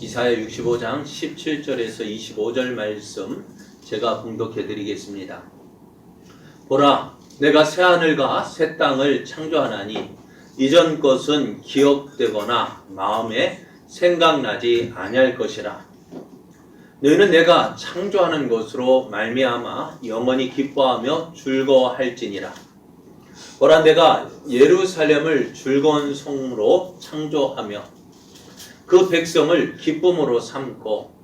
이사야 65장 17절에서 25절 말씀 제가 봉독해 드리겠습니다. 보라, 내가 새하늘과 새 땅을 창조하나니 이전 것은 기억되거나 마음에 생각나지 아니할 것이라. 너희는 내가 창조하는 것으로 말미암아 영원히 기뻐하며 즐거워할지니라. 보라, 내가 예루살렘을 즐거운 성으로 창조하며 그 백성을 기쁨으로 삼고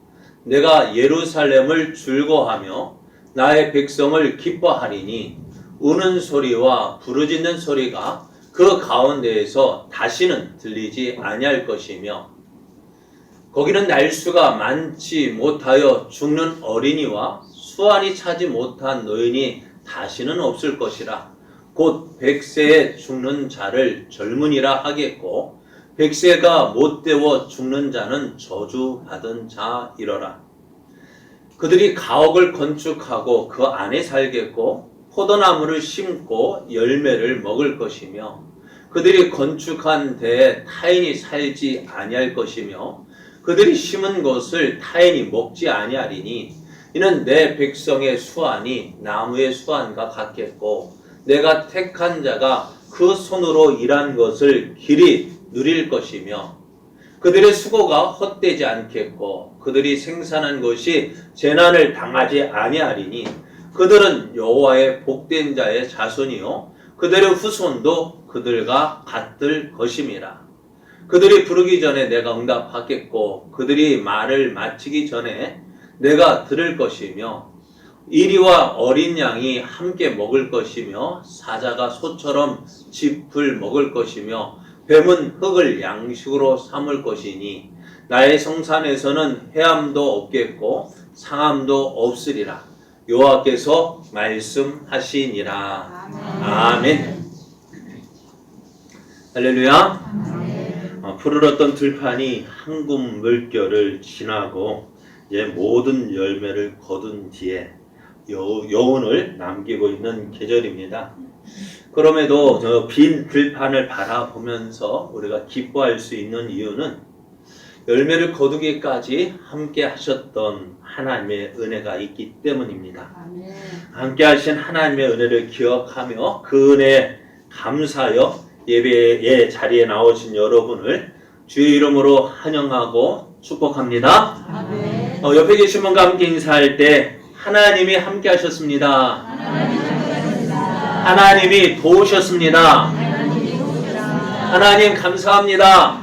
내가 예루살렘을 즐거워하며 나의 백성을 기뻐하리니 우는 소리와 부르짖는 소리가 그 가운데에서 다시는 들리지 아니할 것이며 거기는 날수가 많지 못하여 죽는 어린이와 수완이 차지 못한 노인이 다시는 없을 것이라. 곧 100세에 죽는 자를 젊은이라 하겠고 100세가 못되어 죽는 자는 저주받은 자이러라. 그들이 가옥을 건축하고 그 안에 살겠고 포도나무를 심고 열매를 먹을 것이며 그들이 건축한 데에 타인이 살지 아니할 것이며 그들이 심은 것을 타인이 먹지 아니하리니 이는 내 백성의 수완이 나무의 수완과 같겠고 내가 택한 자가 그 손으로 일한 것을 길이 누릴 것이며 그들의 수고가 헛되지 않겠고 그들이 생산한 것이 재난을 당하지 아니하리니 그들은 여호와의 복된 자의 자손이요 그들의 후손도 그들과 같을 것임이라. 그들이 부르기 전에 내가 응답하겠고 그들이 말을 마치기 전에 내가 들을 것이며 이리와 어린 양이 함께 먹을 것이며 사자가 소처럼 짚을 먹을 것이며 뱀은 흙을 양식으로 삼을 것이니 나의 성산에서는 해함도 없겠고 상함도 없으리라. 여호와께서 말씀하시니라. 아멘. 할렐루야. 푸르렀던 들판이 한금 물결을 지나고 이제 모든 열매를 거둔 뒤에 여운을 남기고 있는 계절입니다. 그럼에도 저 빈 들판을 바라보면서 우리가 기뻐할 수 있는 이유는 열매를 거두기까지 함께 하셨던 하나님의 은혜가 있기 때문입니다. 아멘. 함께 하신 하나님의 은혜를 기억하며 그 은혜에 감사하여 예배의 자리에 나오신 여러분을 주의 이름으로 환영하고 축복합니다. 아멘. 옆에 계신 분과 함께 인사할 때 하나님이 함께 하셨습니다. 하나님이 도우셨습니다. 하나님 감사합니다.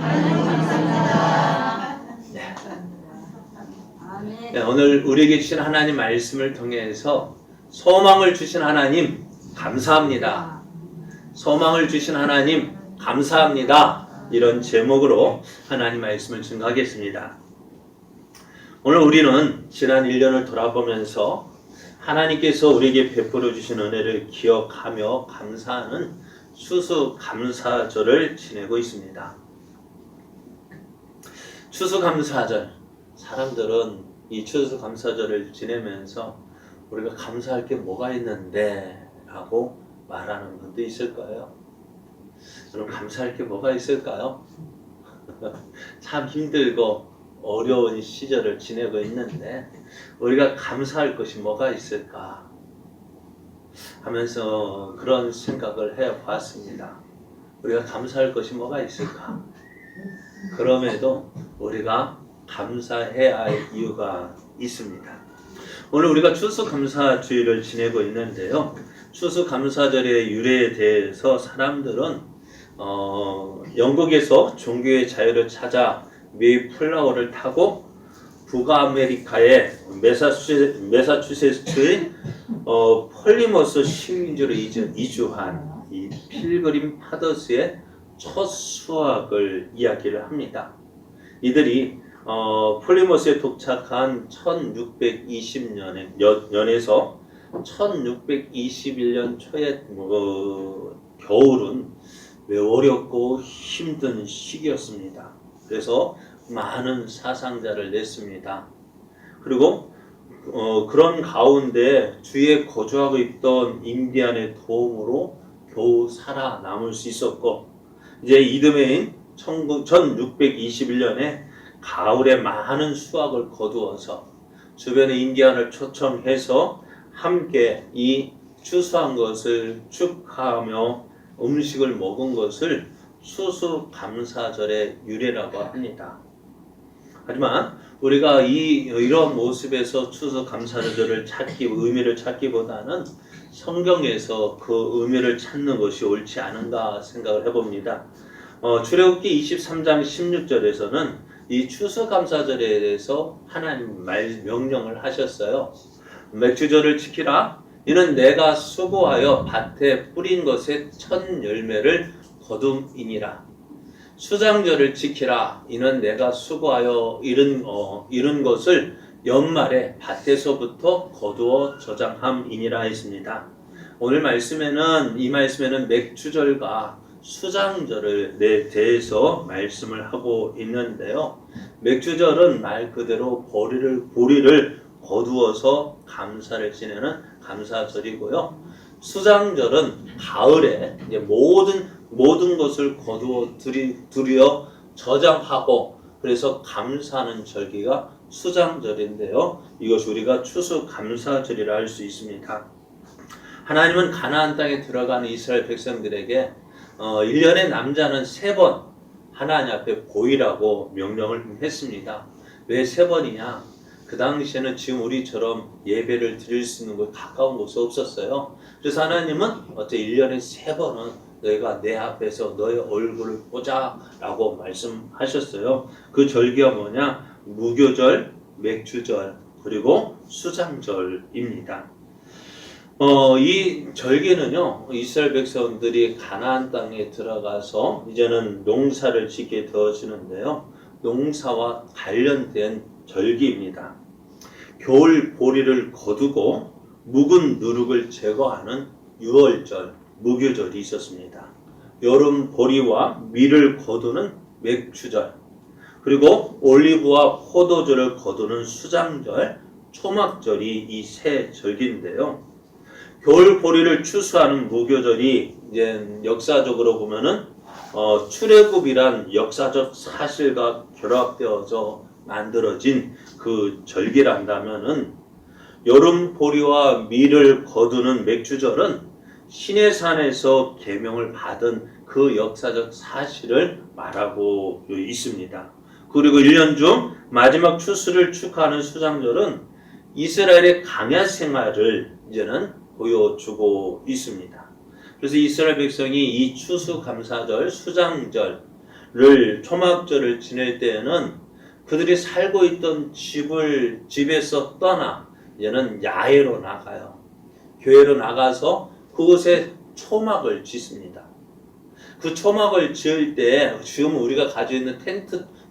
네, 오늘 우리에게 주신 하나님 말씀을 통해서 소망을 주신 하나님 감사합니다. 소망을 주신 하나님 감사합니다. 이런 제목으로 하나님 말씀을 증거하겠습니다. 오늘 우리는 지난 1년을 돌아보면서 하나님께서 우리에게 베풀어 주신 은혜를 기억하며 감사하는 추수감사절을 지내고 있습니다. 추수감사절, 사람들은 이 추수감사절을 지내면서 우리가 감사할 게 뭐가 있는데 라고 말하는 분도 있을까요? 여러분, 감사할 게 뭐가 있을까요? 참 힘들고 어려운 시절을 지내고 있는데 우리가 감사할 것이 뭐가 있을까 하면서 그런 생각을 해봤습니다. 우리가 감사할 것이 뭐가 있을까? 그럼에도 우리가 감사해야 할 이유가 있습니다. 오늘 우리가 추수감사주일을 지내고 있는데요. 추수감사절의 유래에 대해서 사람들은 영국에서 종교의 자유를 찾아 메이플라워를 타고 북아메리카의 매사추세츠의 폴리머스 식민지로 이주한 이 필그림 파더스의 첫 수학을 이야기를 합니다. 이들이 폴리머스에 도착한 1620년에서 1621년 초의 겨울은 매우 어렵고 힘든 시기였습니다. 그래서 많은 사상자를 냈습니다. 그리고 그런 가운데 주위에 거주하고 있던 인디안의 도움으로 겨우 살아남을 수 있었고 이제 이듬해인 1621년에 가을에 많은 수확을 거두어서 주변의 인디안을 초청해서 함께 이 추수한 것을 축하하며 음식을 먹은 것을 추수감사절의 유래라고 합니다. 하지만 우리가 이런 모습에서 추수감사절을 의미를 찾기보다는 성경에서 그 의미를 찾는 것이 옳지 않은가 생각을 해봅니다. 출애굽기 23장 16절에서는 이 추수감사절에 대해서 하나님 명령을 하셨어요. 맥주절을 지키라. 이는 내가 수고하여 밭에 뿌린 것의 첫 열매를 거둠이니라. 수장절을 지키라. 이는 내가 수고하여 이룬 것을 연말에 밭에서부터 거두어 저장함이니라 했습니다. 오늘 이 말씀에는 맥주절과 수장절을 대해서 말씀을 하고 있는데요. 맥주절은 말 그대로 보리를 거두어서 감사를 지내는 감사절이고요. 수장절은 가을에 이제 모든 것을 거두어 들여 저장하고 그래서 감사하는 절기가 수장절인데요. 이것이 우리가 추수감사절이라 할 수 있습니다. 하나님은 가나안 땅에 들어가는 이스라엘 백성들에게 1년에 남자는 3번 하나님 앞에 보이라고 명령을 했습니다. 왜 3번이냐? 그 당시에는 지금 우리처럼 예배를 드릴 수 있는 곳 가까운 곳이 없었어요. 그래서 하나님은 1년에 3번은 너희가 내 앞에서 너의 얼굴을 보자 라고 말씀하셨어요. 그 절기가 뭐냐? 무교절, 맥주절, 그리고 수장절입니다. 이 절기는요, 이스라엘 백성들이 가나안 땅에 들어가서 이제는 농사를 짓게 되어지는데요, 농사와 관련된 절기입니다. 겨울 보리를 거두고 묵은 누룩을 제거하는 유월절, 무교절이 있었습니다. 여름 보리와 밀을 거두는 맥주절, 그리고 올리브와 포도주를 거두는 수장절, 초막절이 이 세 절기인데요. 겨울 보리를 추수하는 무교절이 이제 역사적으로 보면은 출애굽이란 역사적 사실과 결합되어서 만들어진 그 절기란다면은 여름 보리와 밀을 거두는 맥주절은 시내산에서 계명을 받은 그 역사적 사실을 말하고 있습니다. 그리고 1년 중 마지막 추수를 축하하는 수장절은 이스라엘의 광야 생활을 이제는 보여주고 있습니다. 그래서 이스라엘 백성이 이 추수감사절, 수장절을 초막절을 지낼 때에는 그들이 살고 있던 집에서 떠나 이제는 야외로 나가요. 교회로 나가서 그곳에 초막을 짓습니다. 그 초막을 지을 때 지금 우리가 가지고 있는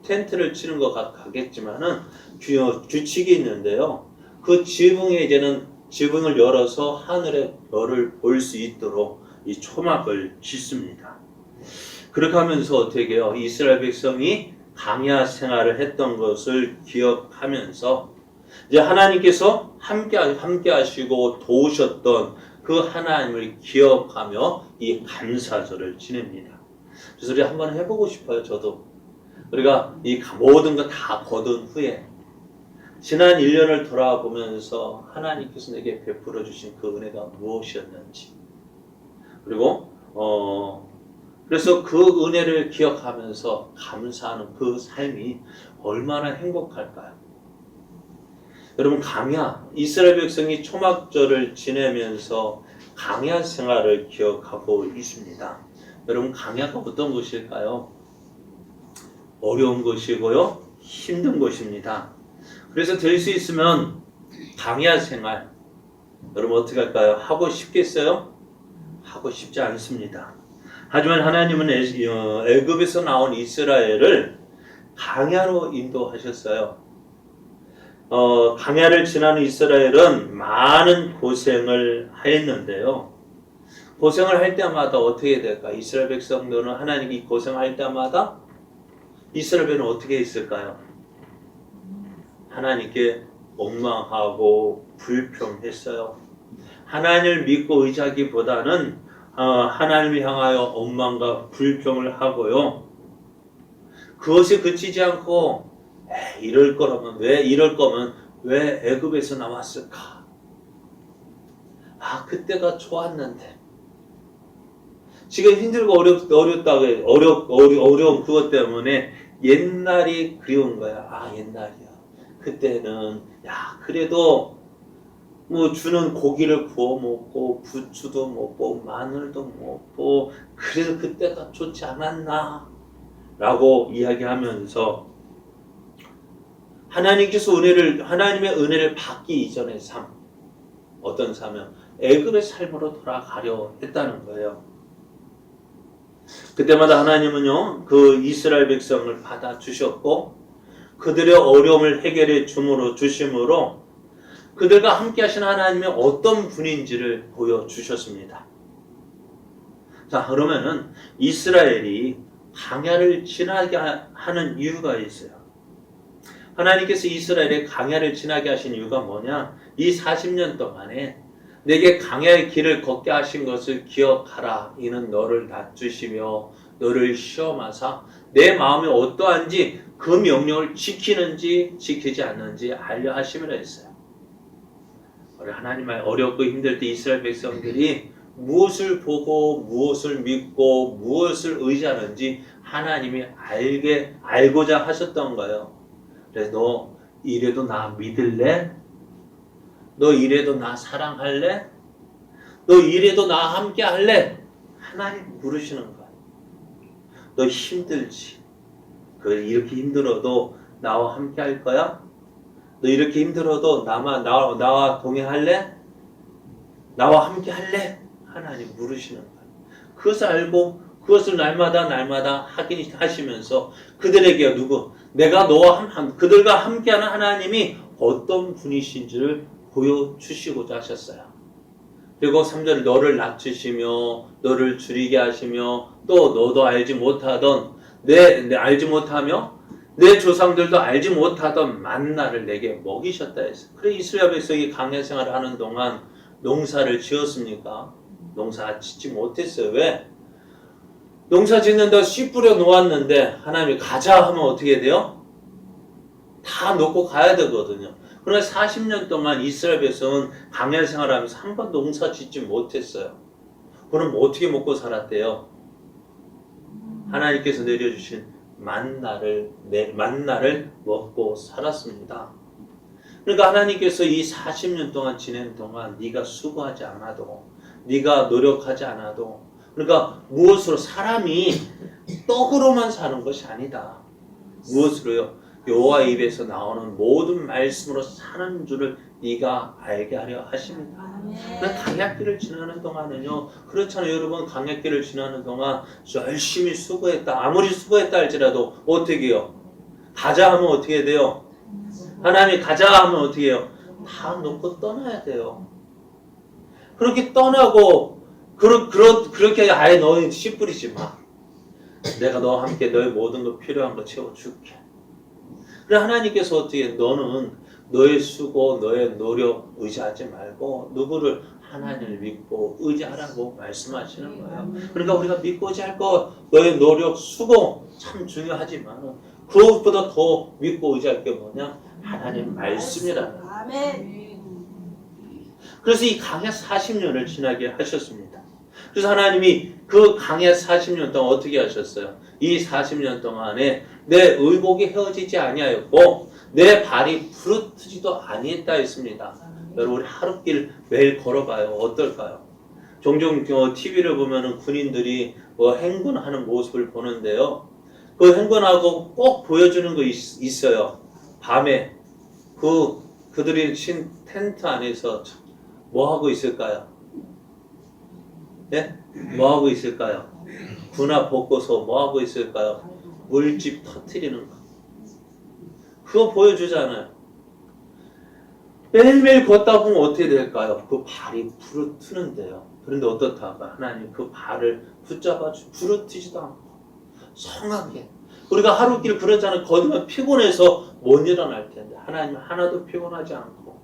텐트를 치는 것 같겠지만은 규칙이 있는데요. 그 지붕을 열어서 하늘의 별을 볼 수 있도록 이 초막을 짓습니다. 그렇게 하면서 어떻게 해요? 이스라엘 백성이 광야 생활을 했던 것을 기억하면서 이제 하나님께서 함께 하시고 도우셨던 그 하나님을 기억하며 이 감사절을 지냅니다. 그래서 우리 한번 해보고 싶어요. 저도 우리가 이 모든 거 다 거둔 후에 지난 1년을 돌아보면서 하나님께서 내게 베풀어 주신 그 은혜가 무엇이었는지, 그리고 그래서 그 은혜를 기억하면서 감사하는 그 삶이 얼마나 행복할까요? 여러분, 이스라엘 백성이 초막절을 지내면서 광야 생활을 기억하고 있습니다. 여러분, 광야가 어떤 것일까요? 어려운 것이고요, 힘든 것입니다. 그래서 될 수 있으면 광야 생활, 여러분 어떻게 할까요? 하고 싶겠어요? 하고 싶지 않습니다. 하지만 하나님은 애굽에서 나온 이스라엘을 광야로 인도하셨어요. 광야를 지나는 이스라엘은 많은 고생을 하였는데요. 고생을 할 때마다 어떻게 될까? 이스라엘 백성들은 하나님이 고생할 때마다 이스라엘 백성은 어떻게 했을까요? 하나님께 원망하고 불평했어요. 하나님을 믿고 의지하기보다는 하나님을 향하여 원망과 불평을 하고요. 그것이 그치지 않고 이럴 거라면 이럴 거면 왜 애굽에서 나왔을까? 그때가 좋았는데. 지금 힘들고 어려운 그것 때문에 옛날이 그리운 거야. 옛날이야. 그때는 그래도 뭐 주는 고기를 구워 먹고 부추도 먹고 마늘도 먹고 그래서 그때가 좋지 않았나? 라고 이야기하면서 하나님의 은혜를 받기 이전의 삶, 어떤 삶이요? 애굽의 삶으로 돌아가려 했다는 거예요. 그때마다 하나님은요, 그 이스라엘 백성을 받아주셨고, 그들의 어려움을 해결해 주심으로 그들과 함께 하신 하나님이 어떤 분인지를 보여주셨습니다. 자, 그러면은 이스라엘이 광야를 지나게 하는 이유가 있어요. 하나님께서 이스라엘의 광야를 지나게 하신 이유가 뭐냐? 이 40년 동안에 내게 광야의 길을 걷게 하신 것을 기억하라. 이는 너를 낮추시며 너를 시험하사 내 마음이 어떠한지 그 명령을 지키는지 지키지 않는지 알려 하심이라 했어요. 우리 하나님의 어렵고 힘들 때 이스라엘 백성들이 무엇을 보고 무엇을 믿고 무엇을 의지하는지 하나님이 알고자 하셨던 거예요. 그래서 너 이래도 나 믿을래? 너 이래도 나 사랑할래? 너 이래도 나 함께 할래? 하나님 물으시는 거야. 너 힘들지? 이렇게 힘들어도 나와 함께 할 거야? 너 이렇게 힘들어도 나와 동행할래? 나와 함께 할래? 하나님 물으시는 거야. 그것을 알고 그것을 날마다 하시면서 그들에게 그들과 함께하는 하나님이 어떤 분이신지를 보여주시고자 하셨어요. 그리고 3절 너를 낮추시며 너를 줄이게 하시며 또 너도 알지 못하며 내 조상들도 알지 못하던 만나를 내게 먹이셨다 했어요. 그래 이스라엘 백성이 광야 생활을 하는 동안 농사를 지었습니까? 농사 짓지 못했어요. 왜? 농사 짓는다 씨 뿌려 놓았는데 하나님이 가자 하면 어떻게 돼요? 다 놓고 가야 되거든요. 그러나 40년 동안 이스라엘 백성은 광야 생활하면서 한 번 농사 짓지 못했어요. 그럼 어떻게 먹고 살았대요? 하나님께서 내려주신 만나를 먹고 살았습니다. 그러니까 하나님께서 이 40년 동안 지낸 동안 네가 수고하지 않아도 네가 노력하지 않아도 그러니까 무엇으로 사람이 떡으로만 사는 것이 아니다. 무엇으로요? 여호와 입에서 나오는 모든 말씀으로 사는 줄을 네가 알게 하려 하십니다. 광야길을 지나는 동안은요. 그렇잖아요. 여러분 광야길을 지나는 동안 열심히 수고했다. 아무리 수고했다 할지라도 어떻게 해요? 가자 하면 어떻게 돼요? 하나님이 가자 하면 어떻게 해요? 다 놓고 떠나야 돼요. 그렇게 떠나고 그렇게 아예 너희 씨 뿌리지 마. 내가 너와 함께 너의 모든 것 필요한 거 채워줄게. 그래 하나님께서 어떻게 너는 너의 수고 너의 노력 의지하지 말고 누구를 하나님을 믿고 의지하라고 말씀하시는 거예요. 그러니까 우리가 믿고 의지할 거 너의 노력 수고 참 중요하지만 그것보다 더 믿고 의지할 게 뭐냐? 하나님 말씀이라는 거예요. 아멘. 그래서 이 광야 40년을 지나게 하셨습니다. 그래서 하나님이 그 광야 40년 동안 어떻게 하셨어요? 이 40년 동안에 내 의복이 헤어지지 아니하였고 내 발이 부르트지도 아니했다 했습니다. 여러분 우리 하루길 매일 걸어봐요. 어떨까요? 종종 TV를 보면은 군인들이 행군하는 모습을 보는데요. 그 행군하고 꼭 보여주는 거 있어요. 밤에 그들이 친 텐트 안에서 뭐 하고 있을까요? 네? 뭐 하고 있을까요? 군화 벗고서 뭐 하고 있을까요? 물집 터뜨리는 거. 그거 보여주잖아요. 매일매일 걷다 보면 어떻게 될까요? 그 발이 부르트는데요. 그런데 어떻다가 하나님 그 발을 붙잡아 부르트지도 않고 성하게. 우리가 하루길 그러잖아요. 걷으면 피곤해서 못 일어날 텐데 하나님 하나도 피곤하지 않고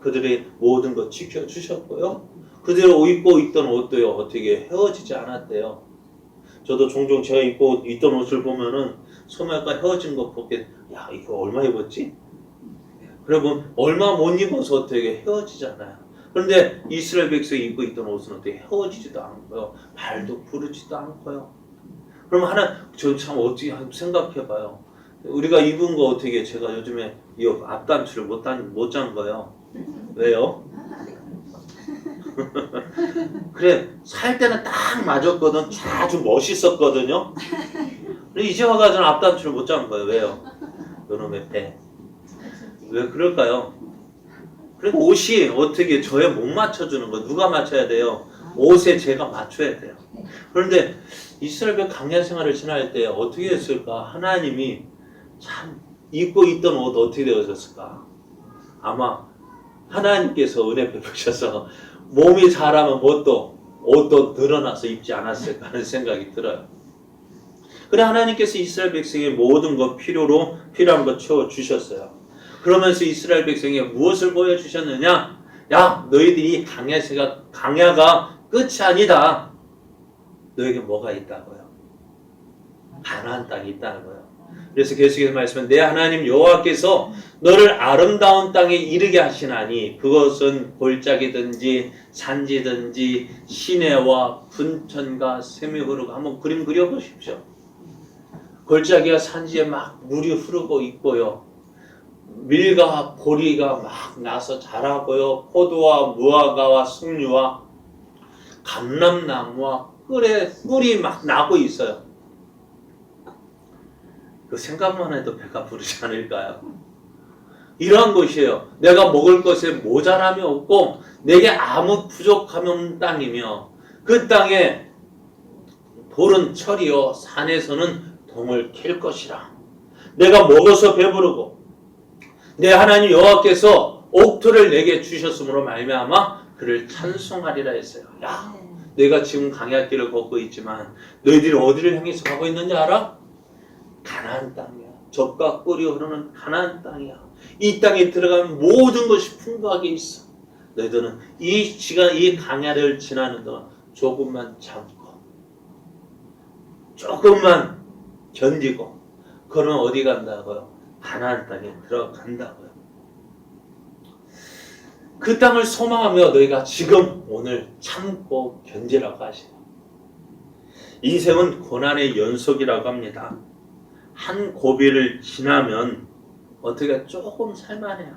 그들의 모든 것 지켜주셨고요. 그들이 입고 있던 옷도요. 어떻게 헤어지지 않았대요. 저도 종종 제가 입고 있던 옷을 보면은 소매가 헤어진 거 보게 야, 이거 얼마 입었지? 그러면 얼마 못 입어서 어떻게 헤어지잖아요. 그런데 이스라엘 백성이 입고 있던 옷은 어떻게 헤어지지도 않고요. 발도 부르지도 않고요. 그럼 저 참 어떻게 생각해봐요. 우리가 입은 거 어떻게 제가 요즘에 이 앞단추를 못 잔 거예요. 왜요? 그래, 살 때는 딱 맞았거든. 아주 멋있었거든요. 근데 이제 와가지고 앞단추를 못 잔 거예요. 왜요? 요놈의 배. 왜 그럴까요? 그리고 옷이 어떻게 저에 못 맞춰주는 거 누가 맞춰야 돼요? 옷에 제가 맞춰야 돼요. 그런데 이스라엘 광야 생활을 지날 때 어떻게 했을까? 하나님이 참 입고 있던 옷 어떻게 되어졌을까? 아마 하나님께서 은혜 베푸셔서 몸이 자라면 옷도 늘어나서 입지 않았을까 하는 생각이 들어요. 그래 하나님께서 이스라엘 백성의 모든 것 필요한 것 채워주셨어요. 그러면서 이스라엘 백성에게 무엇을 보여주셨느냐? 야, 너희들이 광야가 끝이 아니다. 너에게 뭐가 있다고요? 가나안 땅이 있다는 거예요. 그래서 계속해서 말씀은 내 하나님 여호와께서 너를 아름다운 땅에 이르게 하시나니 그것은 골짜기든지 산지든지 시내와 분천과 샘이 흐르고 한번 그림 그려보십시오. 골짜기와 산지에 막 물이 흐르고 있고요. 밀과 보리가 막 나서 자라고요. 포도와 무화과와 석류와 감람나무와 꿀이 막 나고 있어요. 그 생각만 해도 배가 부르지 않을까요? 이러한 것이에요. 내가 먹을 것에 모자람이 없고 내게 아무 부족함이 없는 땅이며 그 땅에 돌은 철이요 산에서는 동을 캘 것이라. 내가 먹어서 배부르고 내 하나님 여호와께서 옥토를 내게 주셨으므로 말미암아 그를 찬송하리라 했어요. 야, 내가 지금 광야길을 걷고 있지만 너희들이 어디를 향해서 가고 있는지 알아? 가나안 땅이야. 젖과 꿀이 흐르는 가나안 땅이야. 이 땅에 들어가면 모든 것이 풍부하게 있어. 너희들은 이 광야를 지나는 동안 조금만 참고 조금만 견디고 그러면 어디 간다고요? 가나안 땅에 들어간다고요. 그 땅을 소망하며 너희가 지금 오늘 참고 견디라고 하시고 인생은 고난의 연속이라고 합니다. 한 고비를 지나면 어떻게 조금 살만해요.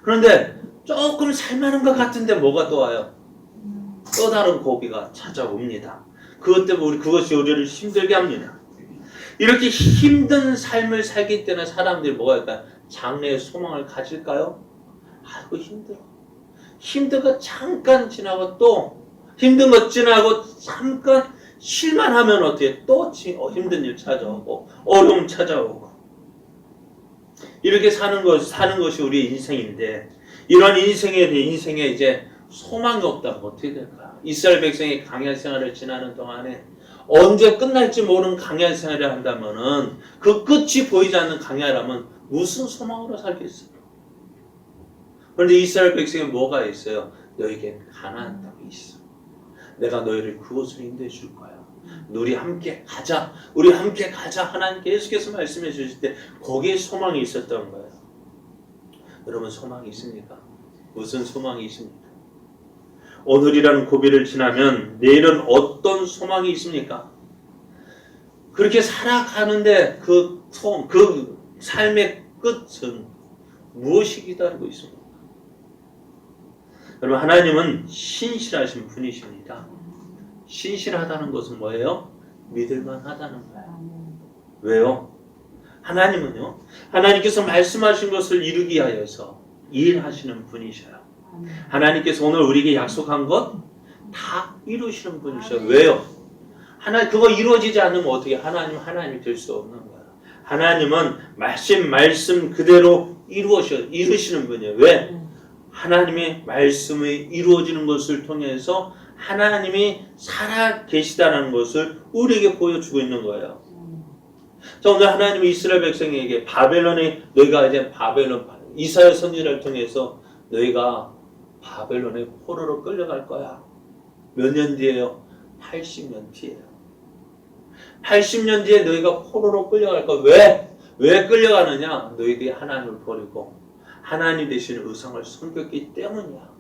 그런데 조금 살만한 것 같은데 뭐가 또 와요? 또 다른 고비가 찾아옵니다. 그것 때문에 그것이 우리를 힘들게 합니다. 이렇게 힘든 삶을 살기 때문에 사람들이 뭐가 할까요? 장래의 소망을 가질까요? 아이고 힘들어. 힘든 거 잠깐 지나고 또 힘든 거 지나고 잠깐 쉴만 하면 어떻게 또 힘든 일 찾아오고 어려움 찾아오고 이렇게 사는 것이 우리의 인생인데 이런 인생에 이제 소망이 없다면 어떻게 될까요? 이스라엘 백성이 광야 생활을 지나는 동안에 언제 끝날지 모르는 광야 생활을 한다면은 그 끝이 보이지 않는 광야라면 무슨 소망으로 살겠어요? 그런데 이스라엘 백성에 뭐가 있어요? 너에겐 가나안 땅이 있어. 내가 너희를 그곳으로 인도해 줄 거야. 우리 함께 가자. 하나님 계속해서 말씀해 주실 때 거기에 소망이 있었던 거예요. 여러분 소망이 있습니까? 무슨 소망이 있습니까? 오늘이라는 고비를 지나면 내일은 어떤 소망이 있습니까? 그렇게 살아가는데 그 삶의 끝은 무엇이 기다리고 있습니까? 여러분 하나님은 신실하신 분이십니다. 신실하다는 것은 뭐예요? 믿을만하다는 거예요. 왜요? 하나님은요. 하나님께서 말씀하신 것을 이루기 위하여서 일하시는 분이셔요. 하나님께서 오늘 우리에게 약속한 것 다 이루시는 분이셔요. 왜요? 그거 이루어지지 않으면 어떻게 하나님이 될 수 없는 거예요. 하나님은 말씀 그대로 이루시는 분이에요. 왜? 하나님의 말씀이 이루어지는 것을 통해서 하나님이 살아 계시다는 것을 우리에게 보여주고 있는 거예요. 자, 오늘 하나님이 이스라엘 백성에게 너희가 이제 이사야 선지자를 통해서 너희가 바벨론의 포로로 끌려갈 거야. 몇 년 뒤에요? 80년 뒤에요. 80년 뒤에 너희가 포로로 끌려갈 거야. 왜? 왜 끌려가느냐? 너희들이 하나님을 버리고 하나님 대신 의상을 섬겼기 때문이야.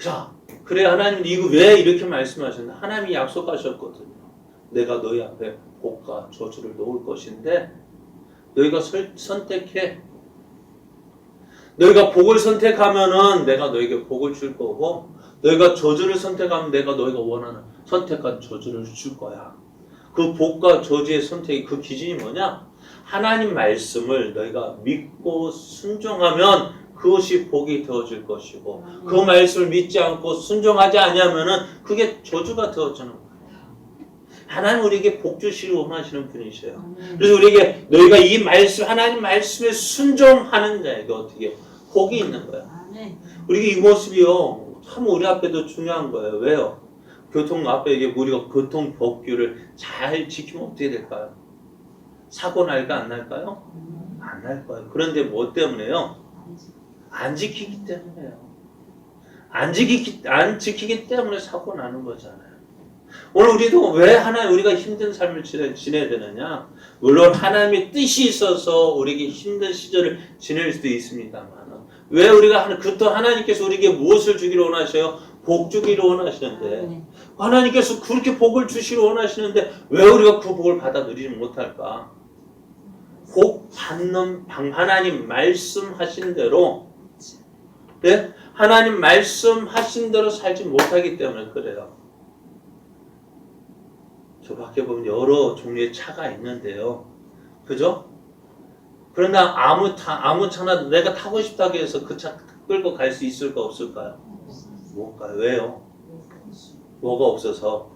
자, 그래 하나님 이거 왜 이렇게 말씀하셨나? 하나님이 약속하셨거든요. 내가 너희 앞에 복과 저주를 놓을 것인데 너희가 선택해. 너희가 복을 선택하면은 내가 너에게 복을 줄 거고 너희가 저주를 선택하면 내가 너희가 원하는 선택한 저주를 줄 거야. 그 복과 저주의 선택이 그 기준이 뭐냐? 하나님 말씀을 너희가 믿고 순종하면 그것이 복이 되어질 것이고 그 말씀을 믿지 않고 순종하지 않으면은 그게 저주가 되어지는 거예요. 하나님 우리에게 복 주시길 원하시는 분이셔요. 그래서 우리에게 너희가 이 말씀 하나님 말씀에 순종하는 자에게 어떻게 복이 있는 거예요. 우리가 이 모습이요 참 우리 앞에도 중요한 거예요. 왜요? 교통 앞에 우리가 교통 법규를 잘 지키면 어떻게 될까요? 사고 날까 안 날까요? 안 날 거예요. 그런데 뭐 때문에요? 안 지키기 때문에요. 안 지키기 때문에 사고 나는 거잖아요. 오늘 우리도 왜 우리가 힘든 삶을 지내야 되느냐? 물론 하나님의 뜻이 있어서 우리에게 힘든 시절을 지낼 수도 있습니다만 왜 우리가 또 하나님께서 우리에게 무엇을 주기를 원하셔요? 복 주기를 원하시는데 하나님께서 그렇게 복을 주시기를 원하시는데 왜 우리가 그 복을 받아 누리지 못할까? 복 받는 하나님 말씀하신 대로 네? 하나님 말씀하신 대로 살지 못하기 때문에 그래요. 저 밖에 보면 여러 종류의 차가 있는데요. 그죠? 그러나 아무 차나 내가 타고 싶다고 해서 그 차 끌고 갈 수 있을까 없을까요? 못 가요. 왜요? 뭐가 없어서?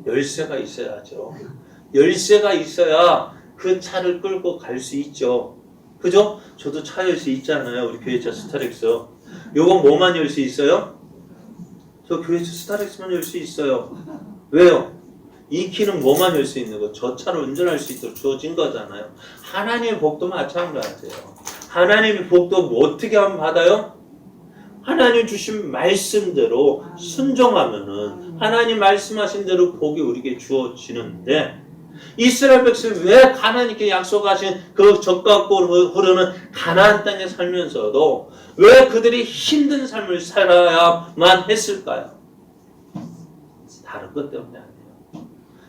열쇠가 있어야죠. 열쇠가 있어야 그 차를 끌고 갈 수 있죠. 그죠? 저도 차 열쇠 있잖아요. 우리 교회차 스타렉스. 요건 뭐만 열 수 있어요? 저 교회차 스타렉스만 열 수 있어요. 왜요? 이 키는 뭐만 열 수 있는 거? 저 차를 운전할 수 있도록 주어진 거잖아요. 하나님의 복도 마찬가지예요. 하나님의 복도 뭐 어떻게 하면 받아요? 하나님 주신 말씀대로 순종하면은 하나님 말씀하신 대로 복이 우리에게 주어지는데 이스라엘 백성이 왜 하나님께 약속하신 그 적과 흐르는 가나안 땅에 살면서도 왜 그들이 힘든 삶을 살아야만 했을까요? 다른 것 때문에 아니에요.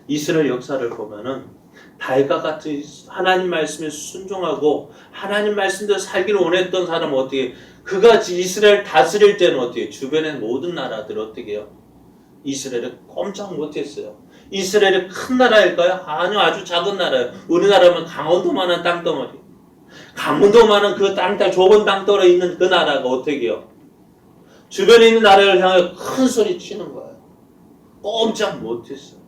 이스라엘 역사를 보면은 다윗과 같이 하나님 말씀에 순종하고 하나님 말씀대로 살기를 원했던 사람은 어떻게 그가 이스라엘 다스릴 때는 어떻게 주변의 모든 나라들 어떻게 해요? 이스라엘을 꼼짝 못했어요. 이스라엘이 큰 나라일까요? 아니요, 아주 작은 나라예요. 우리나라면 강원도만한 땅덩어리. 강원도만한 그 좁은 땅덩어리 있는 그 나라가 어떻게 해요? 주변에 있는 나라를 향해 큰 소리 치는 거예요. 꼼짝 못했어요.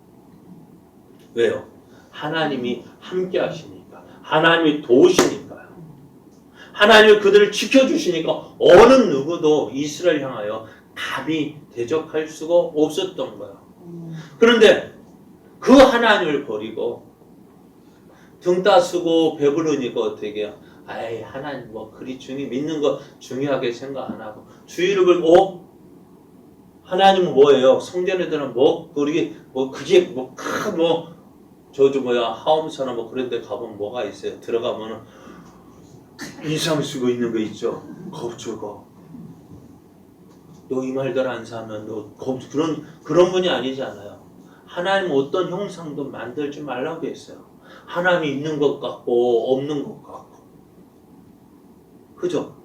왜요? 하나님이 함께 하시니까. 하나님이 도우시니까요. 하나님이 그들을 지켜주시니까 어느 누구도 이스라엘 향하여 감히 대적할 수가 없었던 거예요. 그런데 그 하나님을 버리고 등 따쓰고 배부르니까 어떻게 해요? 아이 하나님 뭐 그리 믿는 거 중요하게 생각 안 하고 주의를 걸고 하나님은 뭐예요? 성전에들은 그게 하엄사나 그런 데 가보면 뭐가 있어요? 들어가면은 인상 쓰고 있는 거 있죠? 겁주고 너 이 말들 안 사면 너 그런 분이 아니잖아요. 하나님 어떤 형상도 만들지 말라고 했어요. 하나님이 있는 것 같고 없는 것 같고 그죠?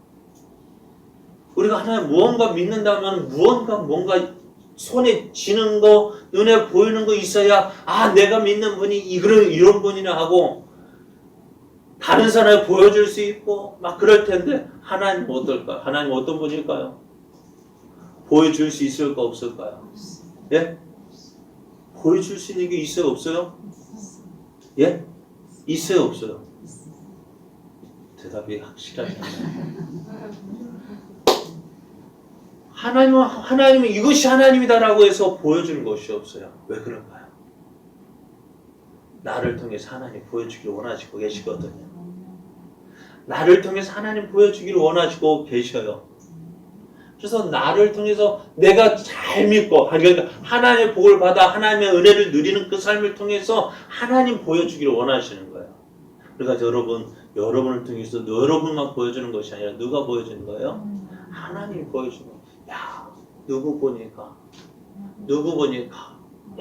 우리가 하나님 무언가 믿는다면 뭔가 손에 쥐는 거 눈에 보이는 거 있어야 내가 믿는 분이 이런 분이나 하고 다른 사람에 보여줄 수 있고 막 그럴 텐데 하나님 어떨까요? 하나님 어떤 분일까요? 보여줄 수 있을까 없을까요? 예? 보여줄 수 있는 게 있어요 없어요? 예? 있어요 없어요? 대답이 확실하지 않아요. 하나님은 이것이 하나님이다라고 해서 보여주는 것이 없어요. 왜 그럴까요? 나를 통해서 하나님 보여주기를 원하시고 계시거든요. 나를 통해서 하나님 보여주기를 원하시고 계셔요. 그래서 나를 통해서 내가 잘 믿고, 그러니까 하나님의 복을 받아 하나님의 은혜를 누리는 그 삶을 통해서 하나님 보여주기를 원하시는 거예요. 그러니까 여러분을 통해서 여러분만 보여주는 것이 아니라 누가 보여주는 거예요? 하나님이 보여주는 거예요. 야, 누구 보니까,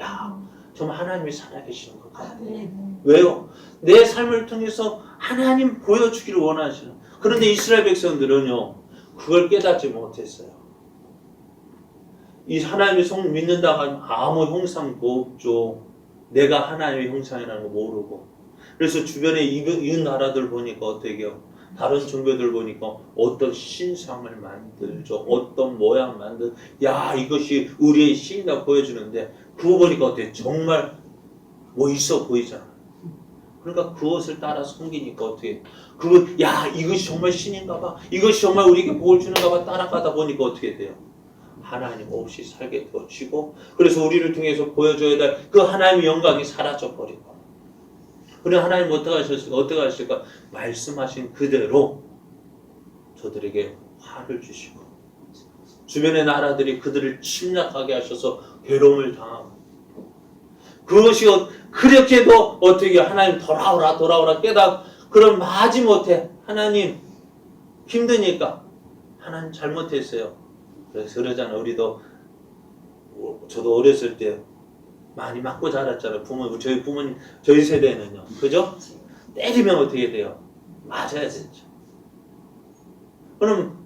야, 정말 하나님이 살아계시는 것 같아. 왜요? 내 삶을 통해서 하나님 보여주기를 원하시는. 그런데 이스라엘 백성들은요, 그걸 깨닫지 못했어요. 이 하나님의 성 믿는다고 하면 아무 형상도 없죠. 내가 하나님의 형상이라는 거 모르고. 그래서 주변에 이웃 나라들 보니까 어떻게 해요? 다른 종교들 보니까 어떤 신상을 만들죠. 어떤 모양 야, 이것이 우리의 신이다 보여주는데 그거 보니까 어때요? 정말 뭐 있어 보이잖아. 그러니까 그것을 따라 섬기니까 어떻게 야, 이것이 정말 신인가 봐. 이것이 정말 우리에게 복을 주는가 봐. 따라가다 보니까 어떻게 돼요? 하나님 없이 살게 되어지고, 그래서 우리를 통해서 보여줘야 될 그 하나님의 영광이 사라져버리고. 그래 하나님 어떻게 하실까? 말씀하신 그대로 저들에게 화를 주시고, 주변의 나라들이 그들을 침략하게 하셔서 괴로움을 당하고, 그것이 그렇게도 어떻게 하나님 돌아오라 그럼 마지못해 하나님 힘드니까 하나님 잘못했어요. 그래서 그러잖아. 저도 어렸을 때 많이 맞고 자랐잖아요. 저희 부모님, 저희 세대는요. 그죠? 때리면 어떻게 돼요? 맞아야 되죠. 그럼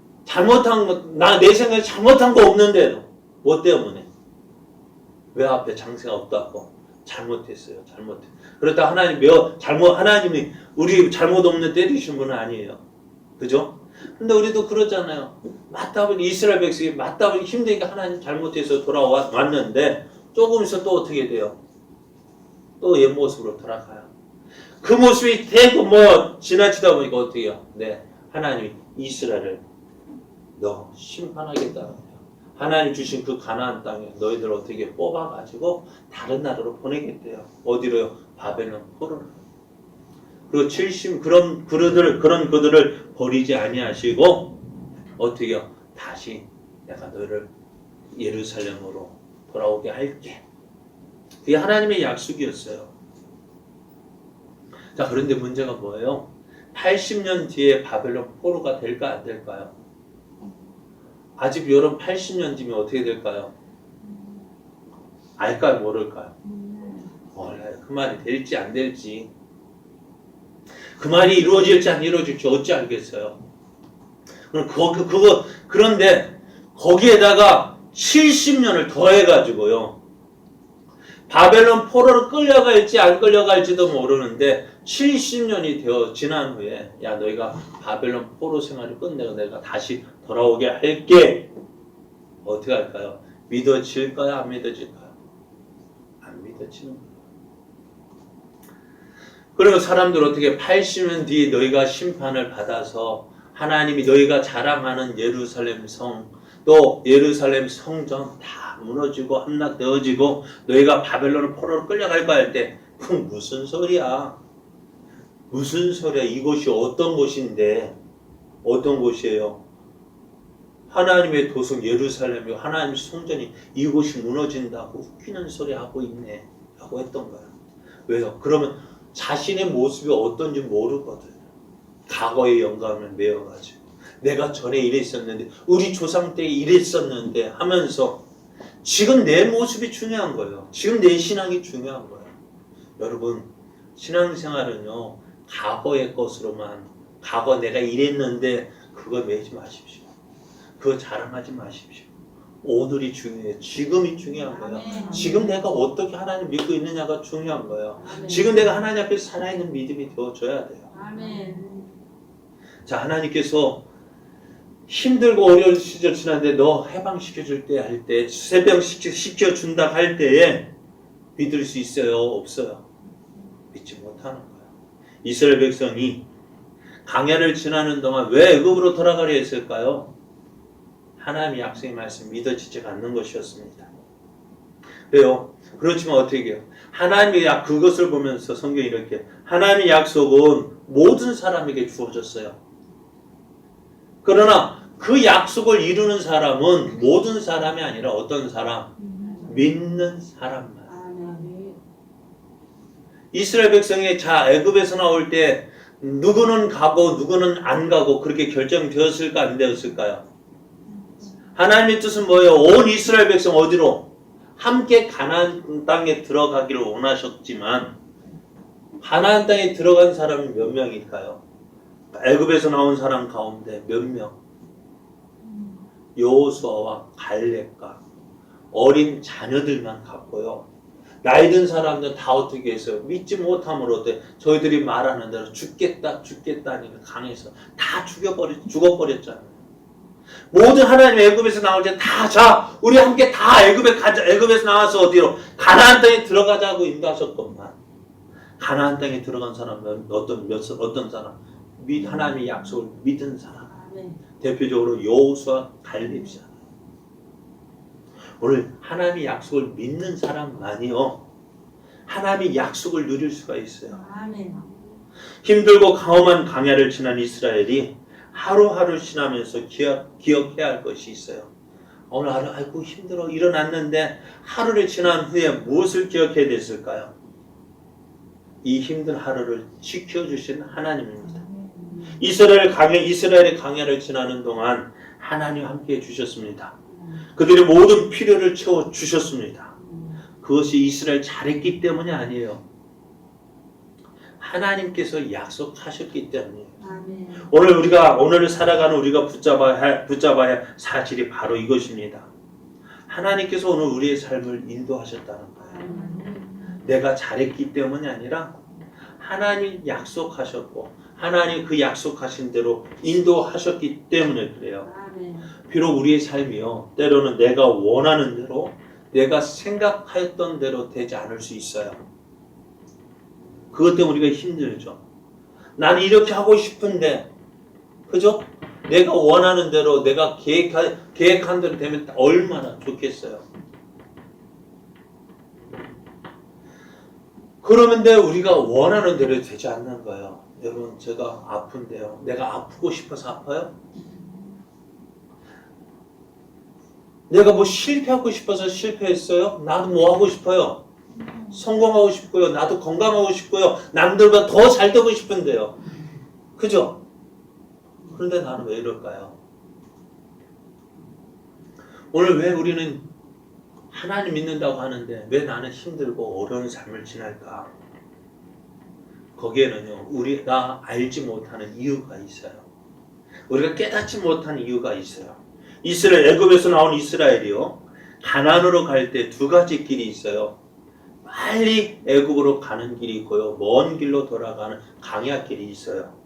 내 생각에 잘못한 거 없는데도, 뭐 때문에? 왜 앞에 장세가 없다고? 잘못했어요. 그렇다 하나님이 우리 잘못 없는 때리신 분은 아니에요. 그죠? 근데 우리도 그러잖아요. 이스라엘 백성이 맞다 보니 힘드니까 하나님 잘못해서 돌아왔는데 조금 있어 또 어떻게 돼요? 또 옛 모습으로 돌아가요. 그 모습이 되고 지나치다 보니까 어떻게 해요? 네, 하나님이 이스라엘을 너 심판하겠다. 하나님 주신 그 가나안 땅에 너희들 어떻게 뽑아가지고 다른 나라로 보내겠대요. 어디로요? 바벨론 포로로. 그리고 그런 그들을 버리지 아니하시고 어떻게 해요? 다시 내가 너희를 예루살렘으로 돌아오게 할게. 그게 하나님의 약속이었어요. 자, 그런데 문제가 뭐예요? 80년 뒤에 바벨론 포로가 될까 안 될까요? 아직 여러분 80년 뒤면 어떻게 될까요? 알까요? 모를까요? 몰라요. 그 말이 될지 안 될지. 그 말이 이루어질지 안 이루어질지 어찌 알겠어요? 그런데 거기에다가 70년을 더해가지고요. 바벨론 포로로 끌려갈지 안 끌려갈지도 모르는데 70년이 지난 후에 야, 너희가 바벨론 포로 생활을 끝내고 내가 다시 돌아오게 할게. 어떻게 할까요? 믿어질까요? 안 믿어질까요? 안 믿어지는 거예요. 그러면 사람들 어떻게 80년 뒤에 너희가 심판을 받아서 하나님이 너희가 자랑하는 예루살렘 성, 또 예루살렘 성전 다 무너지고 함락되어지고 너희가 바벨론 포로로 끌려갈까 할 때 그건 무슨 소리야? 이곳이 어떤 곳인데? 어떤 곳이에요? 하나님의 도성 예루살렘이고 하나님의 성전이 이곳이 무너진다고 웃기는 소리 하고 있네 라고 했던 거야. 왜요? 그러면 자신의 모습이 어떤지 모르거든. 과거의 영감을 메어가지고 내가 전에 이랬었는데 우리 조상 때 이랬었는데 하면서 지금 내 모습이 중요한 거예요. 지금 내 신앙이 중요한 거예요. 여러분, 신앙생활은요 과거의 것으로만, 과거 내가 이랬는데 그거 매지 마십시오. 그거 자랑하지 마십시오. 오늘이 중요해요. 지금이 중요한 거예요. 아멘. 지금 내가 어떻게 하나님 믿고 있느냐가 중요한 거예요. 아멘. 지금 내가 하나님 앞에 살아있는 믿음이 되어줘야 돼요. 아멘. 자, 하나님께서 힘들고 어려운 시절 지났는데 너 해방시켜줄 때 할 때, 해방시켜준다 할 때에 믿을 수 있어요? 없어요? 믿지 못하는 거예요. 이스라엘 백성이 광야를 지나는 동안 왜 애굽으로 돌아가려 했을까요? 하나님의 약속의 말씀 믿어지지 않는 것이었습니다. 왜요? 그렇지만 어떻게 해요? 하나님의 그것을 보면서 성경이 이렇게 하나님의 약속은 모든 사람에게 주어졌어요. 그러나 그 약속을 이루는 사람은 모든 사람이 아니라 어떤 사람? 믿는 사람만. 이스라엘 백성이 자 애굽에서 나올 때 누구는 가고 누구는 안 가고 그렇게 결정되었을까 안 되었을까요? 하나님의 뜻은 뭐예요? 온 이스라엘 백성 어디로? 함께 가나안 땅에 들어가기를 원하셨지만 가나안 땅에 들어간 사람이 몇 명일까요? 애굽에서 나온 사람 가운데 몇 명? 여호수아와 갈렙과 어린 자녀들만 갔고요. 나이 든 사람들은 다 어떻게 했어요? 믿지 못함으로 어때? 저희들이 말하는 대로 죽겠다 하니까 강해서 다 죽어버렸잖아요. 모든 하나님 애굽에서 나올 때 다 자 우리 함께 다 애굽에 가자. 애굽에서 나와서 어디로? 가나안 땅에 들어가자고 인도하셨건만 가나안 땅에 들어간 사람은 어떤 사람? 하나님의 약속을 믿은 사람. 대표적으로 여호수아 갈렙이잖아요. 오늘 하나님의 약속을 믿는 사람만이요 하나님의 약속을 누릴 수가 있어요. 힘들고 강험한 광야를 지난 이스라엘이 하루하루 지나면서 기억해야 할 것이 있어요. 오늘 하루 아이고 힘들어 일어났는데 하루를 지난 후에 무엇을 기억해야 됐을까요? 이 힘든 하루를 지켜주신 하나님입니다. 이스라엘의 광야를 지나는 동안 하나님 함께 해주셨습니다. 그들의 모든 필요를 채워주셨습니다. 그것이 이스라엘 잘했기 때문이 아니에요. 하나님께서 약속하셨기 때문이에요. 오늘 살아가는 우리가 붙잡아야 할 사실이 바로 이것입니다. 하나님께서 오늘 우리의 삶을 인도하셨다는 거예요. 내가 잘했기 때문이 아니라 하나님 약속하셨고 하나님 그 약속하신 대로 인도하셨기 때문에 그래요. 비록 우리의 삶이요 때로는 내가 원하는 대로 내가 생각하였던 대로 되지 않을 수 있어요. 그것 때문에 우리가 힘들죠. 나는 이렇게 하고 싶은데 그죠? 내가 원하는 대로 내가 계획한 대로 되면 얼마나 좋겠어요. 그러는데 우리가 원하는 대로 되지 않는 거예요. 여러분 제가 아픈데요. 내가 아프고 싶어서 아파요? 내가 뭐 실패하고 싶어서 실패했어요? 나도 뭐 하고 싶어요? 성공하고 싶고요. 나도 건강하고 싶고요. 남들보다 더 잘 되고 싶은데요. 그죠? 그런데 나는 왜 이럴까요? 오늘 왜 우리는 하나님 믿는다고 하는데 왜 나는 힘들고 어려운 삶을 지날까? 거기에는요 우리가 알지 못하는 이유가 있어요. 우리가 깨닫지 못하는 이유가 있어요. 애굽에서 나온 이스라엘이요 가나안으로 갈 때 두 가지 길이 있어요. 빨리 애굽으로 가는 길이 있고요 먼 길로 돌아가는 광야길이 있어요.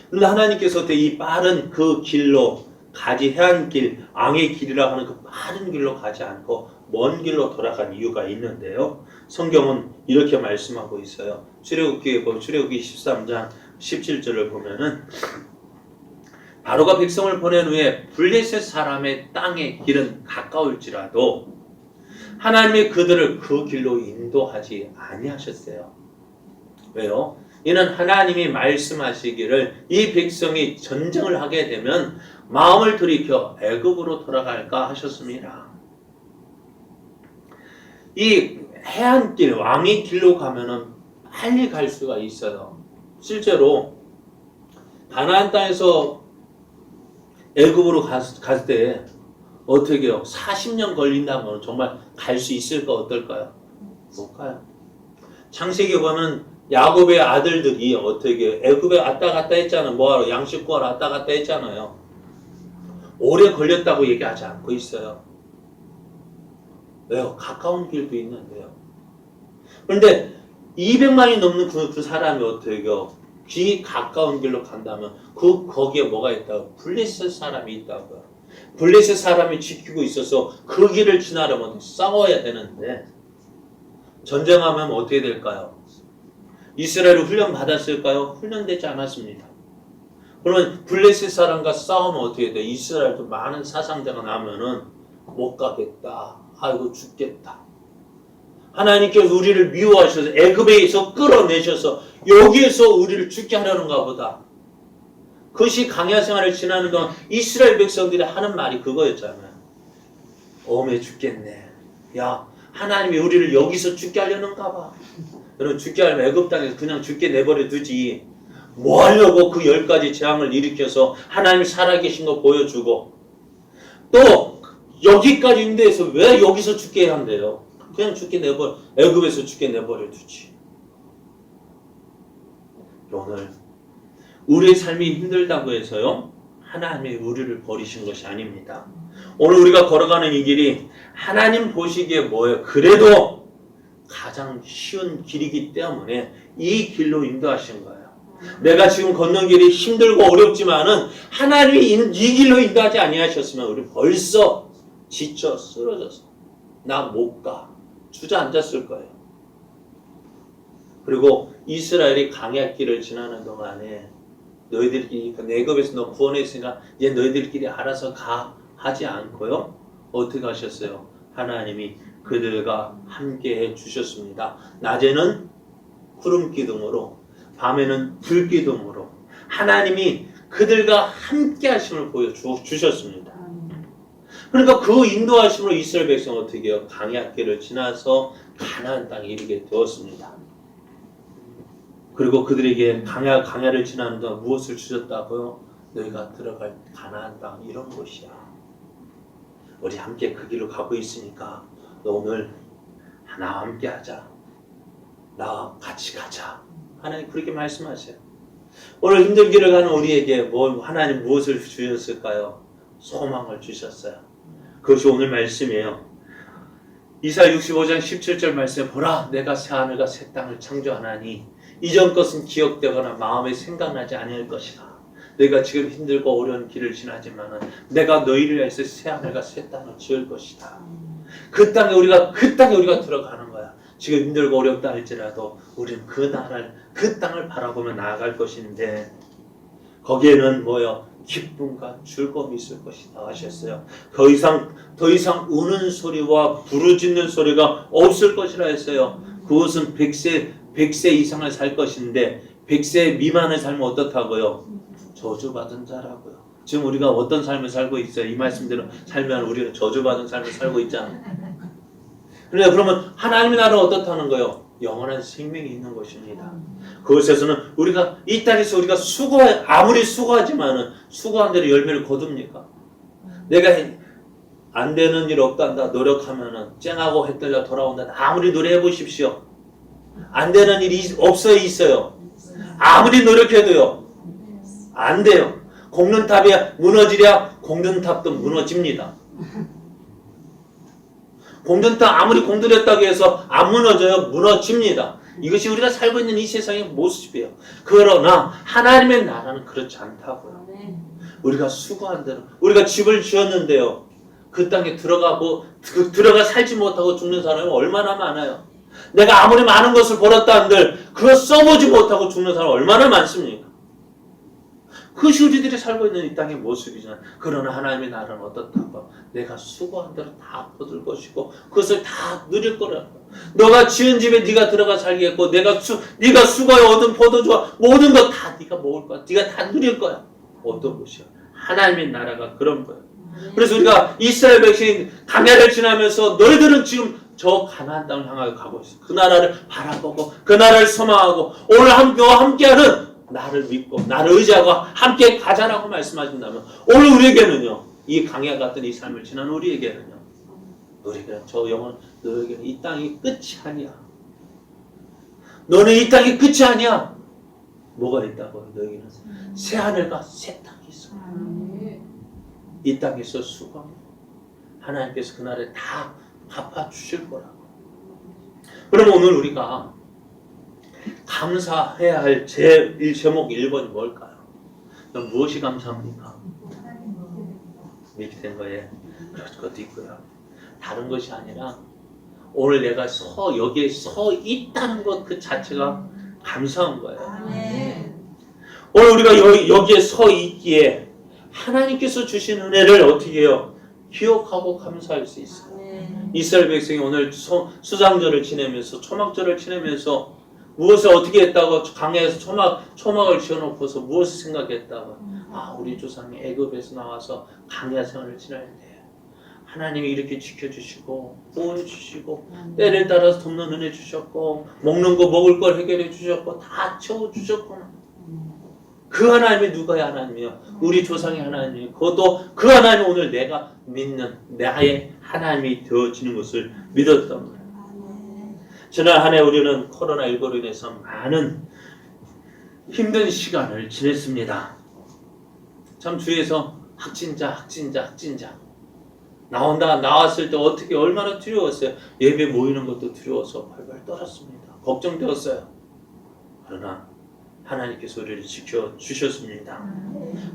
그런데 하나님께서 이 빠른 그 길로 가지 해안길, 앙의 길이라고 하는 그 빠른 길로 가지 않고 먼 길로 돌아간 이유가 있는데요. 성경은 이렇게 말씀하고 있어요. 출애굽기 13장 17절을 보면은 바로가 백성을 보낸 후에 블레셋 사람의 땅의 길은 가까울지라도 하나님이 그들을 그 길로 인도하지 아니하셨어요. 왜요? 이는 하나님이 말씀하시기를 이 백성이 전쟁을 하게 되면 마음을 돌이켜 애굽으로 돌아갈까 하셨습니다. 이 해안길, 왕의 길로 가면은 빨리 갈 수가 있어요. 실제로 가나안 땅에서 애굽으로 갔을 때 어떻게 해요? 40년 걸린다면 정말 갈 수 있을까 어떨까요? 못 가요. 창세기 보면 야곱의 아들들이 어떻게 애굽에 왔다 갔다 했잖아요. 뭐하러? 양식 구하러 왔다 갔다 했잖아요. 오래 걸렸다고 얘기하지 않고 있어요. 왜요? 가까운 길도 있는데요. 그런데 200만이 넘는 그 사람이 어떻게 해요? 가까운 길로 간다면 거기에 뭐가 있다고? 블레셋 사람이 있다고요. 블레셋 사람이 지키고 있어서 그 길을 지나려면 싸워야 되는데 전쟁하면 어떻게 될까요? 이스라엘을 훈련 받았을까요? 훈련되지 않았습니다. 그러면 블레셋 사람과 싸우면 어떻게 돼? 이스라엘도 많은 사상자가 나면은 못 가겠다. 아이고 죽겠다. 하나님께서 우리를 미워하셔서 애굽에서 끌어내셔서 여기에서 우리를 죽게 하려는가 보다. 그것이 광야 생활을 지나는 동안 이스라엘 백성들이 하는 말이 그거였잖아요. 엄해 죽겠네. 야, 하나님이 우리를 여기서 죽게 하려는가 봐. 여러분, 죽게 하려면 애굽 땅에서 그냥 죽게 내버려 두지. 뭐 하려고 그 10가지 재앙을 일으켜서 하나님이 살아계신 거 보여주고 또 여기까지 인도해서 왜 여기서 죽게 한대요? 그냥 죽게 내버려, 애굽에서 죽게 내버려 두지. 오늘 우리의 삶이 힘들다고 해서요, 하나님이 우리를 버리신 것이 아닙니다. 오늘 우리가 걸어가는 이 길이 하나님 보시기에 뭐예요? 그래도 가장 쉬운 길이기 때문에 이 길로 인도하신 거예요. 내가 지금 걷는 길이 힘들고 어렵지만은 하나님이 이 길로 인도하지 아니하셨으면 우리 벌써 지쳐 쓰러져서 나 못 가 주저앉았을 거예요. 그리고 이스라엘이 광야길을 지나는 동안에 너희들끼리 애굽에서 너 구원했으니까 이제 너희들끼리 알아서 가 하지 않고요. 어떻게 하셨어요? 하나님이 그들과 함께 해 주셨습니다. 낮에는 구름 기둥으로, 밤에는 불 기둥으로 하나님이 그들과 함께 하심을 보여주셨습니다. 그러니까 그 인도하심으로 이스라엘 백성은 어떻게 해요? 광야길을 지나서 가나안 땅에 이르게 되었습니다. 그리고 그들에게 광야를 지나는 동안 무엇을 주셨다고요? 너희가 들어갈 가나안 땅 이런 곳이야. 우리 함께 그 길로 가고 있으니까 너 오늘 나와 함께 하자. 나와 같이 가자. 하나님 그렇게 말씀하세요. 오늘 힘든 길을 가는 우리에게 하나님 무엇을 주셨을까요? 소망을 주셨어요. 그것이 오늘 말씀이에요. 이사야 65장 17절 말씀에 보라 내가 새 하늘과 새 땅을 창조하나니 이전 것은 기억되거나 마음에 생각나지 아니할 것이다. 내가 지금 힘들고 어려운 길을 지나지만은 내가 너희를 위해서 새 하늘과 새 땅을 지을 것이다. 그 땅에 우리가 들어가는 거야. 지금 힘들고 어렵다 할지라도 우리는 그 땅을 바라보며 나아갈 것인데 거기에는 뭐요? 기쁨과 즐거움이 있을 것이다 하셨어요. 더 이상 우는 소리와 부르짖는 소리가 없을 것이라 했어요. 그것은 100세 이상을 살 것인데 100세 미만을 살면 어떻다고요? 저주받은 자라고요. 지금 우리가 어떤 삶을 살고 있어요? 이 말씀대로 살면 우리는 저주받은 삶을 살고 있잖아요. 그러면 하나님의 나라는 어떻다는 거예요? 영원한 생명이 있는 것입니다. 그것에서는 우리가 이 땅에서 우리가 아무리 수고하지만은 수고한 대로 열매를 거둡니까? 내가 안 되는 일 없단다 노력하면은 쨍하고 해 떨려 돌아온다. 아무리 노력해 보십시오. 안 되는 일이 있어요. 아무리 노력해도요. 안 돼요. 곶는 탑이 무너지랴 곶는 탑도 무너집니다. 곶는 탑 아무리 공들였다고 해서 안 무너져요. 무너집니다. 이것이 우리가 살고 있는 이 세상의 모습이에요. 그러나 하나님의 나라는 그렇지 않다고요. 우리가 수고한 대로 우리가 집을 지었는데요. 그 땅에 들어가 살지 못하고 죽는 사람이 얼마나 많아요. 내가 아무리 많은 것을 벌었다 한들 그거 써보지 못하고 죽는 사람 얼마나 많습니까? 그것이 우리들이 살고 있는 이 땅의 모습이잖아요. 그러나 하나님의 나라는 어떻다고? 내가 수고한 대로 다 거둘 것이고 그것을 다 누릴 거라고. 너가 지은 집에 네가 들어가 살겠고 네가 수고해 얻은 포도주와 모든 것 다 네가 먹을 거야. 네가 다 누릴 거야. 어떤 것이야? 하나님의 나라가 그런 거예요. 그래서 우리가 이스라엘 백성이 광야를 지나면서 너희들은 지금 저 가나안 땅을 향하여 가고 있어. 그 나라를 바라보고 그 나라를 소망하고 오늘 너와 함께하는 나를 믿고 나를 의지하고 함께 가자라고 말씀하신다면 오늘 우리에게는요. 이 광야 같은 이 삶을 지난 우리에게는요. 너희에게는 저 영혼 너희에게는 이 땅이 끝이 아니야. 너는 이 땅이 끝이 아니야. 뭐가 있다고? 너희에게는 새 하늘과 새 땅이 있어. 이 땅에서 수고하고 하나님께서 그날에 다 갚아주실 거라고. 그럼 오늘 우리가 감사해야 할 제목 1번이 뭘까요? 무엇이 감사합니까? 이렇게 된 거에 그럴 것도 있고요. 다른 것이 아니라 오늘 내가 여기에 서 있다는 것 그 자체가 감사한 거예요. 오늘 우리가 여기에 서 있기에 하나님께서 주신 은혜를 어떻게 해요? 기억하고 감사할 수 있어요. 이스라엘 백성이 오늘 수장절을 지내면서 초막절을 지내면서 무엇을 어떻게 했다고 강에서 초막을 지어놓고서 무엇을 생각했다고 우리 조상이 애굽에서 나와서 강야 생활을 지나는데 하나님이 이렇게 지켜주시고 보호해주시고 때를 따라서 돕는 은혜 주셨고 먹는 거 먹을 걸 해결해 주셨고 다 채워주셨구나. 그 하나님이 누가의 하나님이요? 우리 조상의 하나님이요. 그것도 그 하나님이 오늘 내가 믿는 나의 하나님이 되어지는 것을 믿었던 거예요. 지난 한 해 우리는 코로나19로 인해서 많은 힘든 시간을 지냈습니다. 참 주위에서 확진자 나왔을 때 어떻게 얼마나 두려웠어요. 예배 모이는 것도 두려워서 발발 떨었습니다. 걱정되었어요. 그러나 하나님께서 우리를 지켜주셨습니다.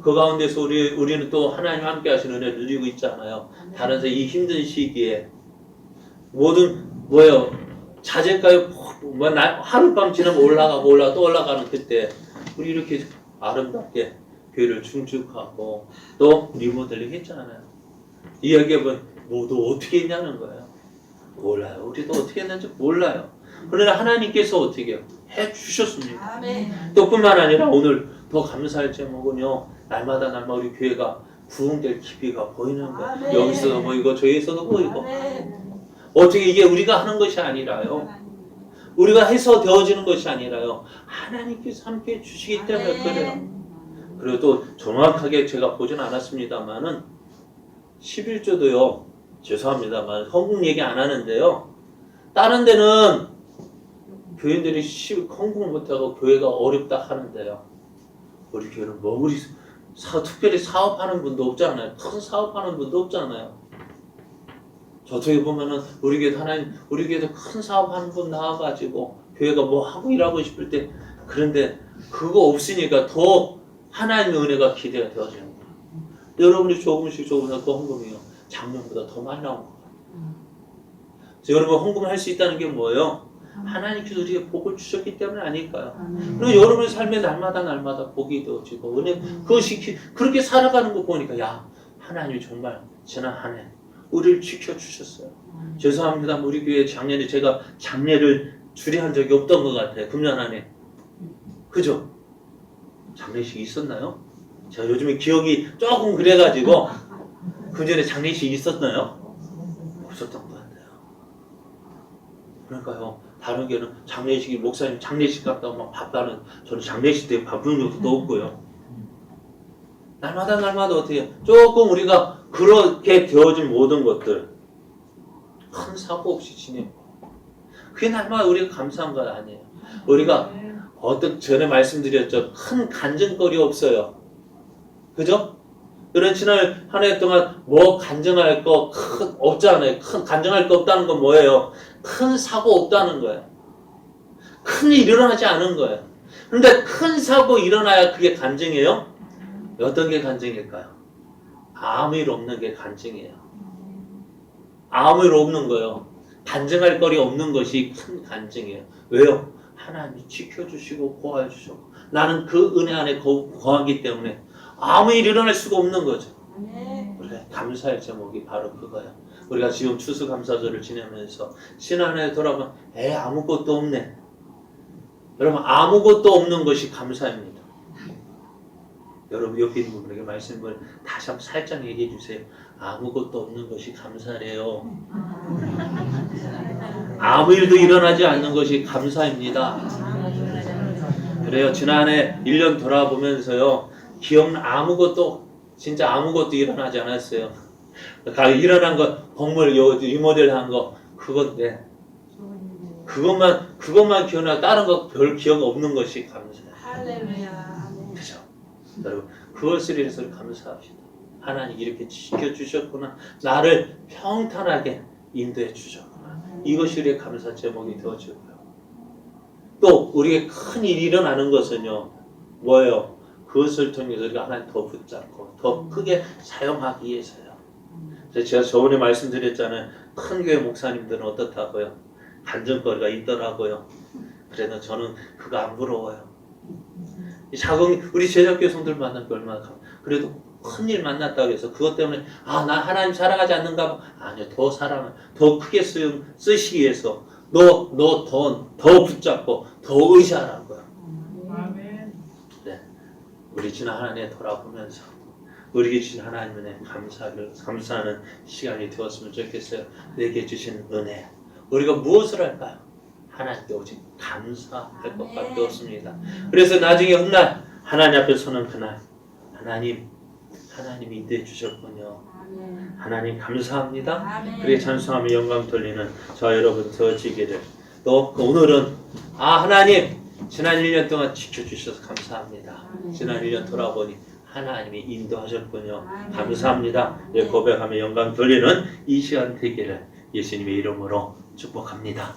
그 가운데서 우리는 또 하나님 함께 하시는 은혜를 누리고 있잖아요. 다른 이 힘든 시기에 모든 자재가요 하룻밤 지나면 올라가고 또 올라가는 그때 우리 이렇게 아름답게 교회를 중축하고 또 리모델링 했잖아요. 이야기해보면 모두 어떻게 했냐는 거예요. 몰라요. 우리도 어떻게 했는지 몰라요. 그러나 하나님께서 어떻게 해주셨습니다. 또 뿐만 아니라 오늘 더 감사할 제목은요. 날마다 우리 교회가 부흥될 깊이가 보이는 거예요. 여기서도 보이고 저기서도 보이고. 어떻게 이게 우리가 하는 것이 아니라요. 우리가 해서 되어지는 것이 아니라요. 하나님께서 함께 해주시기 때문에 그래요. 그리고 또 정확하게 제가 보진 않았습니다만은 11조도요. 죄송합니다만 헌금 얘기 안 하는데요. 다른 데는 교인들이 헌금을 못하고 교회가 어렵다 하는데요. 우리 교회는 특별히 사업하는 분도 없잖아요. 큰 사업하는 분도 없잖아요. 저쪽에 보면은 우리 교회도 큰 사업하는 분 나와가지고 교회가 뭐 하고 일하고 싶을 때 그런데 그거 없으니까 더 하나님의 은혜가 기대가 되어지는 거예요. 여러분이 조금씩 그 헌금이요. 작년보다 더 많이 나온 거예요. 여러분 헌금을 할 수 있다는 게 뭐예요? 하나님께서 우리에게 복을 주셨기 때문에 아닐까요? 그리고 여러분의 삶에 날마다 복이 되어지고 은혜 그것이 그렇게 살아가는 거 보니까 하나님이 정말 지난 한 해 우리를 지켜주셨어요. 죄송합니다. 우리 교회 작년에 제가 장례를 주례한 적이 없던 것 같아요. 금년 안에. 그죠? 장례식이 있었나요? 제가 요즘에 기억이 조금 그래가지고 금전에 장례식이 있었나요? 없었던 것 같아요. 그러니까요. 다른 교회는 장례식이 목사님 장례식 갔다고 막 바빠는 저는 장례식 때 바쁜 적도 없고요. 날마다 어떻게 조금 우리가 그렇게 되어진 모든 것들 큰 사고 없이 지내고 그게 날마다 우리가 감사한 건 아니에요. 우리가 전에 말씀드렸죠. 큰 간증거리 없어요. 그죠? 그런 지난 한 해 동안 뭐 간증할 거 없잖아요. 큰 간증할 거 없다는 건 뭐예요? 큰 사고 없다는 거예요. 큰 일 일어나지 않은 거예요. 그런데 큰 사고 일어나야 그게 간증이에요? 어떤 게 간증일까요? 아무 일 없는 게 간증이에요. 아무 일 없는 거예요. 간증할 거리 없는 것이 큰 간증이에요. 왜요? 하나님이 지켜주시고 보호해주시고 나는 그 은혜 안에 거하기 때문에 아무 일 일어날 수가 없는 거죠. 그래, 감사할 제목이 바로 그거예요. 우리가 지금 추수감사절을 지내면서 지난해 돌아보면 아무것도 없네. 여러분 아무것도 없는 것이 감사입니다. 여러분 옆에 있는 분에게 말씀을 다시 한번 살짝 얘기해 주세요. 아무것도 없는 것이 감사래요. 아무 일도 일어나지 않는 것이 감사입니다. 그래요. 지난해 1년 돌아보면서요. 진짜 아무것도 일어나지 않았어요. 일어난 거 건물 리모델한 거 그건데 그것만 기억나 다른 거 별 기억 없는 것이 감사해요. 할렐루야. 그죠? 여러분 그것을 위해서 감사합시다. 하나님 이렇게 지켜주셨구나. 나를 평탄하게 인도해 주셨구나. 이것이 우리의 감사 제목이 되어지고요. 또 우리에게 큰 일이 일어나는 것은요. 뭐예요? 그것을 통해서 우리가 하나님 더 붙잡고 더 크게 사용하기 위해서요. 제가 저번에 말씀드렸잖아요. 큰 교회 목사님들은 어떻다고요? 간증거리가 있더라고요. 그래도 저는 그거 안 부러워요. 우리 제자교회 성들 만난 게 얼마나 그래도 큰일 만났다고 해서 그것 때문에 나 하나님 사랑하지 않는가 봐. 아니요. 더 크게 쓰시기 위해서 너 더 붙잡고 더 의지하라고요. 아멘. 우리 지난 한 해 돌아보면서 우리 주신 하나님의 감사하는 시간이 되었으면 좋겠어요. 내게 주신 은혜. 우리가 무엇을 할까요? 하나님께 오직 감사할 것밖에 없습니다. 그래서 나중에 훗날 하나님 앞에 서는 그날 하나님이 인도해 주셨군요. 하나님 감사합니다. 그렇게 찬송하며 영광 돌리는 저 여러분 되어지기를. 또 오늘은 하나님 지난 1년 동안 지켜주셔서 감사합니다. 지난 1년 돌아보니 하나님이 인도하셨군요. 감사합니다. 예, 고백하며 영광 돌리는 이 시간 되기를 예수님의 이름으로 축복합니다.